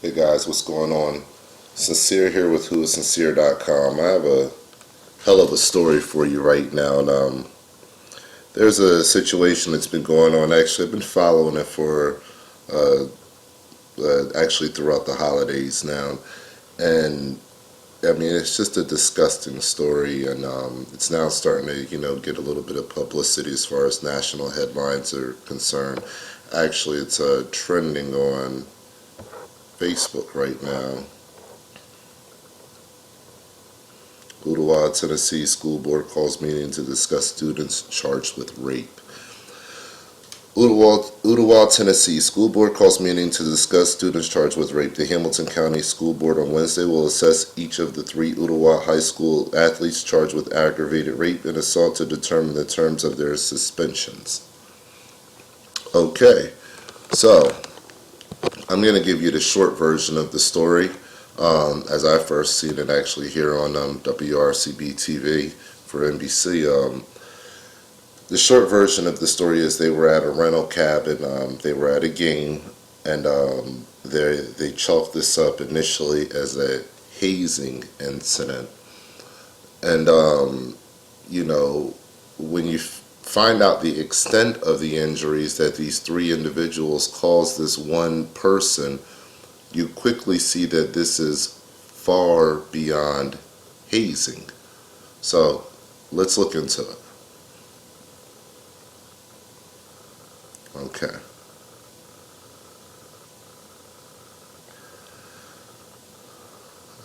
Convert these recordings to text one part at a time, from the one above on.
Hey guys, what's going on? Sincere here with whoissincere.com. I have a hell of a story for you right now. And there's a situation that's been going on. Actually, I've been following it for actually throughout the holidays now. And I mean, it's just a disgusting story. And it's now starting to, get a little bit of publicity as far as national headlines are concerned. Actually, it's trending on Facebook right now. Ooltewah, Tennessee School Board calls meeting to discuss students charged with rape. Ooltewah, Tennessee School Board calls meeting to discuss students charged with rape. The Hamilton County School Board on Wednesday will assess each of the 3 Ooltewah High School athletes charged with aggravated rape and assault to determine the terms of their suspensions. Okay, so I'm going to give you the short version of the story. As I first seen it actually here on WRCB TV for NBC. The short version of the story is they were at a rental cab and they were at a game, and they chalked this up initially as a hazing incident. And when you find out the extent of the injuries that these 3 individuals caused this one person, you quickly see that this is far beyond hazing. So let's look into it. Okay.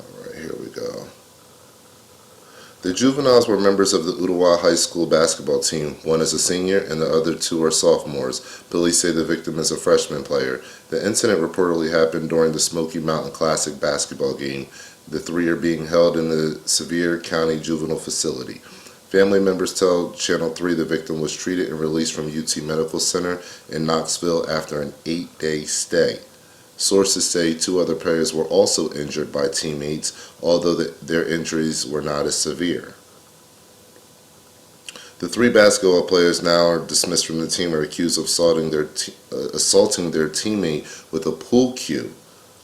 All right, here we go. The juveniles were members of the Ooltewah High School basketball team. One is a senior and the other 2 are sophomores. Police say the victim is a freshman player. The incident reportedly happened during the Smoky Mountain Classic basketball game. The 3 are being held in the Sevier County Juvenile Facility. Family members tell Channel 3 the victim was treated and released from UT Medical Center in Knoxville after an 8-day stay. Sources say 2 other players were also injured by teammates, although their injuries were not as severe. The 3 basketball players now are dismissed from the team are accused of assaulting their teammate with a pool cue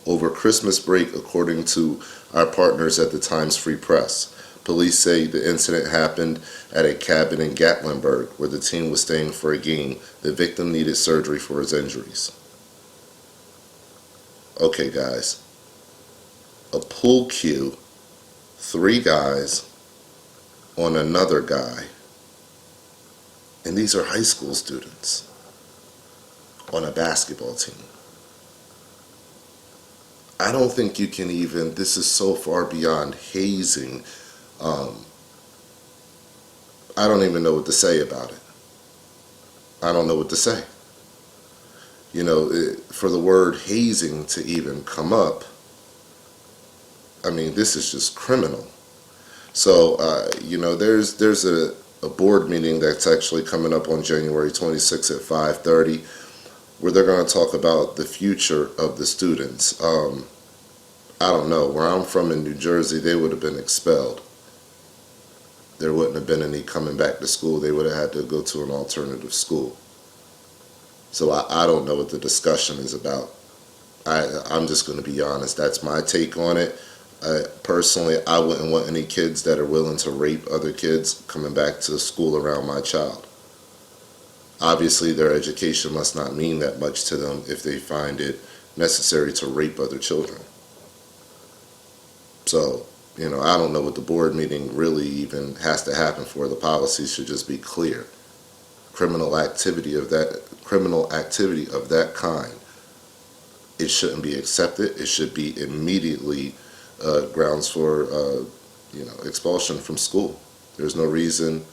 over Christmas break, according to our partners at the Times Free Press. Police say the incident happened at a cabin in Gatlinburg, where the team was staying for a game. The victim needed surgery for his injuries. Okay, guys. A pool cue, 3 guys on another guy. And these are high school students on a basketball team. I don't think you can even, this is so far beyond hazing. I don't even know what to say about it. I don't know what to say. For the word hazing to even come up, I mean, this is just criminal. So, there's a board meeting that's actually coming up on January 26th at 5:30, where they're going to talk about the future of the students. I don't know. Where I'm from in New Jersey, they would have been expelled. There wouldn't have been any coming back to school. They would have had to go to an alternative school. So I don't know what the discussion is about. I'm just going to be honest. That's my take on it. Personally, I wouldn't want any kids that are willing to rape other kids coming back to school around my child. Obviously, their education must not mean that much to them if they find it necessary to rape other children. So, I don't know what the board meeting really even has to happen for. The policy should just be clear. Criminal activity of that kind, it shouldn't be accepted. It should be immediately grounds for expulsion from school. There's no reason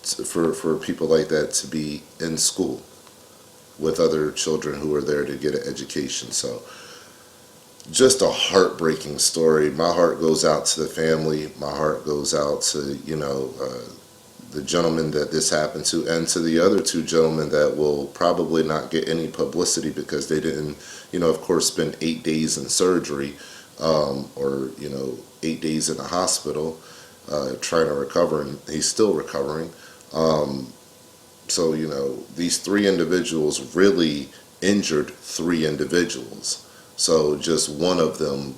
for people like that to be in school with other children who are there to get an education. So just a heartbreaking story. My heart goes out to the family. My heart goes out to the gentleman that this happened to, and to the other 2 gentlemen that will probably not get any publicity because they didn't, of course, spend 8 days in surgery, or 8 days in a hospital trying to recover, and he's still recovering. So these 3 individuals really injured 3 individuals. So just one of them,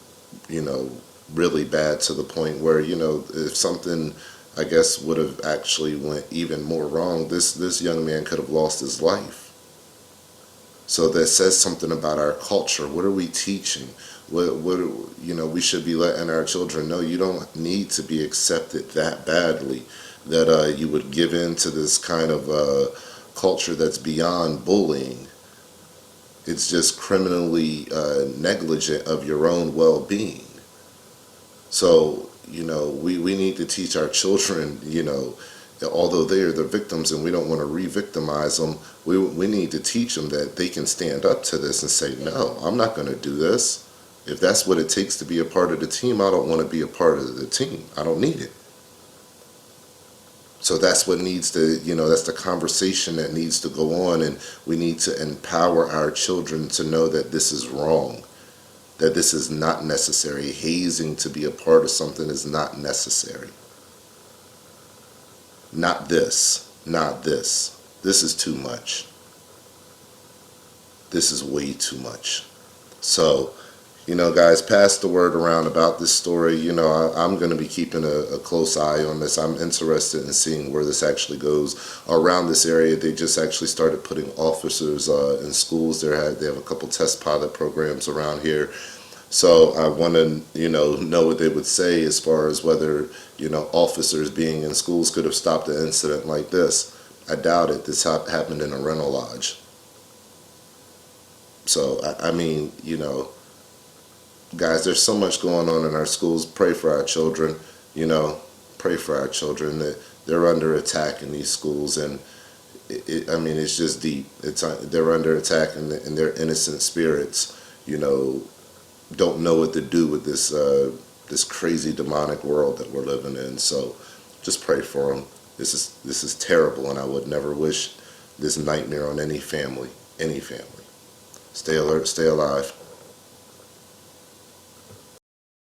you know, really bad to the point where, you know, if something, I guess, would have actually went even more wrong, this young man could have lost his life. So that says something about our culture. What are we teaching? What you know, we should be letting our children know you don't need to be accepted that badly that you would give in to this kind of culture that's beyond bullying. It's just criminally negligent of your own well-being. So, you know, we need to teach our children, you know, although they are the victims and we don't want to re-victimize them, we need to teach them that they can stand up to this and say, no, I'm not going to do this. If that's what it takes to be a part of the team, I don't want to be a part of the team. I don't need it. So that's what needs to, you know, that's the conversation that needs to go on, and we need to empower our children to know that this is wrong, that this is not necessary. Hazing to be a part of something is not necessary. Not this, not this. This is too much. This is way too much. So, you know, guys, pass the word around about this story. You know, I'm going to be keeping a close eye on this. I'm interested in seeing where this actually goes. Around this area, they just actually started putting officers in schools. They have a couple test pilot programs around here. So I want to, you know what they would say as far as whether, you know, officers being in schools could have stopped an incident like this. I doubt it. This happened in a rental lodge. So, I mean, you know, guys, there's so much going on in our schools. Pray for our children, you know, pray for our children. They're under attack in these schools, and I mean, it's just deep. They're under attack, and their innocent spirits, you know, don't know what to do with this this crazy demonic world that we're living in. So just pray for them. This is terrible, and I would never wish this nightmare on any family. Stay alert, stay alive.